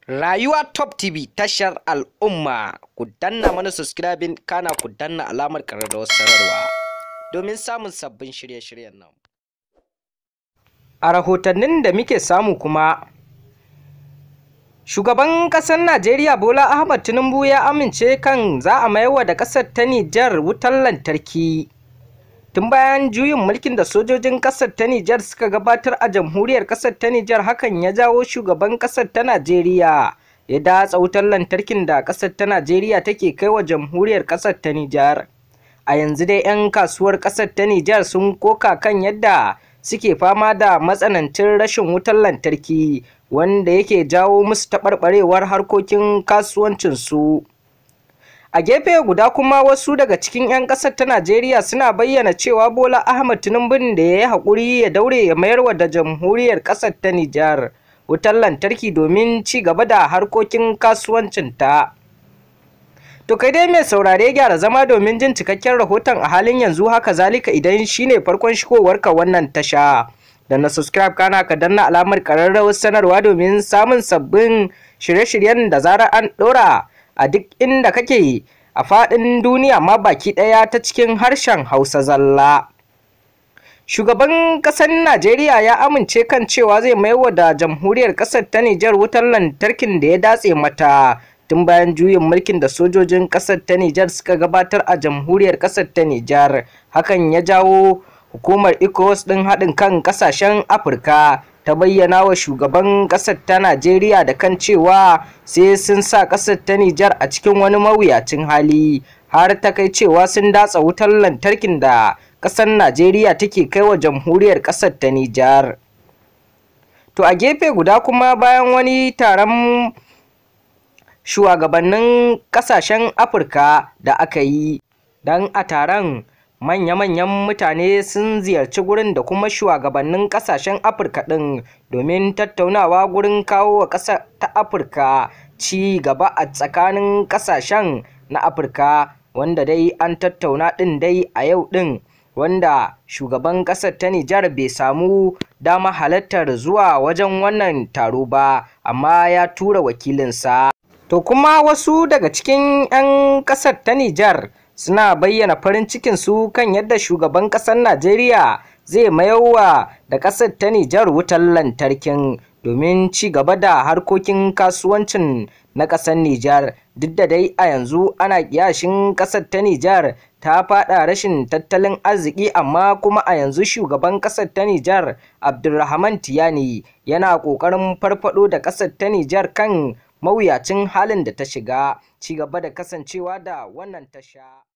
Rayuwa Top TV tashar al'umma, ku danna mana subscribing kana ku danna alamar ƙararrawar sanarwa domin samun sabbin shirye-shiryen nan. A rahotannin da muke samu kuma, shugaban ƙasar Najeriya Bola Ahmed Tinubu ya amince kan za a mayarwa da ƙasar ta Nijar wutar lantarki. Tun bayan juyin mulkin da sojojin ƙasar ta Nijar suka gabatar a jamhuriyar ƙasar ta Nijar, hakan ya jawo shugaban ƙasar ta Najeriya ya datsa wutar lantarkin da ƙasar ta Najeriya take kai wa jamhuriyar ƙasar ta Nijar. A yanzu dai 'yan kasuwar ƙasar ta Nijar sun koka kan yadda suke fama da matsanancin rashin wutar lantarki wanda yake jawo musu taɓarɓarewar harkokin kasuwancinsu. A gefe guda kuma, wasu daga cikin 'yan ƙasar ta Najeriya suna bayyana cewa Bola Ahmed Tinubu da ya yi haƙuri ya daure ya mayarwa da jamhuriyar ƙasar ta Nijar wutar lantarki domin ci gaba da harkokin kasuwancinta. To kai dai mai saurare, gyara zama domin jin cikakken rahoton a halin yanzu. Haka zalika, idan shine farkon shigowarka wannan tasha, da na subscribe kana ka danna alamar ƙararrawar sanarwa domin samun sabbin shirye-shiryen da zarar an ɗora a duk inda kake a faɗin duniya ma baki ɗaya ta cikin harshen Hausa zalla. Shugaban ƙasar Najeriya ya amince kan cewa zai maiwa da jamhuriyar ƙasar ta Nijar wutar lantarkin da ya datse mata tun bayan juyin mulkin da sojojin ƙasar ta Nijar suka gabatar a jamhuriyar ƙasar ta Nijar. Hakan ya jawo hukumar ECOWAS ɗin haɗin kan ƙasashen Afirka ta bayyana wa shugaban ƙasar ta Najeriya da kan cewa sai sun sa ƙasar ta Nijar a cikin wani mawuyacin hali, har ta kai cewa sun datsa wutar lantarkin da ƙasar Najeriya take kai wa jamhuriyar ƙasar ta Nijar. To a gefe guda kuma, bayan wani taron shugabannin ƙasashen Afirka da aka yi, dan a taron manya-manyan mutane sun ziyarci gurin da kuma shugabannin ƙasashen Afirka ɗin domin tattaunawa gurin kawo wa ƙasar ta Afirka ci gaba a tsakanin ƙasashen na Afirka, wanda dai an tattauna ɗin dai a yau ɗin, wanda shugaban ƙasar ta Nijar bai samu dama halartar zuwa wajen wannan taro ba, amma ya tura wakilinsa. To kuma wasu daga cikin 'yan ƙasar ta Nijar suna bayyana farin cikinsu kan yadda shugaban ƙasar Najeriya zai mayarwa da ƙasar ta Nijar wutar lantarkin domin ci gaba da harkokin kasuwancin na ƙasar Nijar. Duk da dai a yanzu ana kiyashin ƙasar ta Nijar ta faɗa rashin tattalin arziki, amma kuma a yanzu shugaban ƙasar ta Nijar Abdulrahman Tiyani yana ƙoƙarin farfaɗo da ƙasar ta Nijar kan mawuyacin halin da ta shiga. Ci gaba da kasancewa da wannan tasha.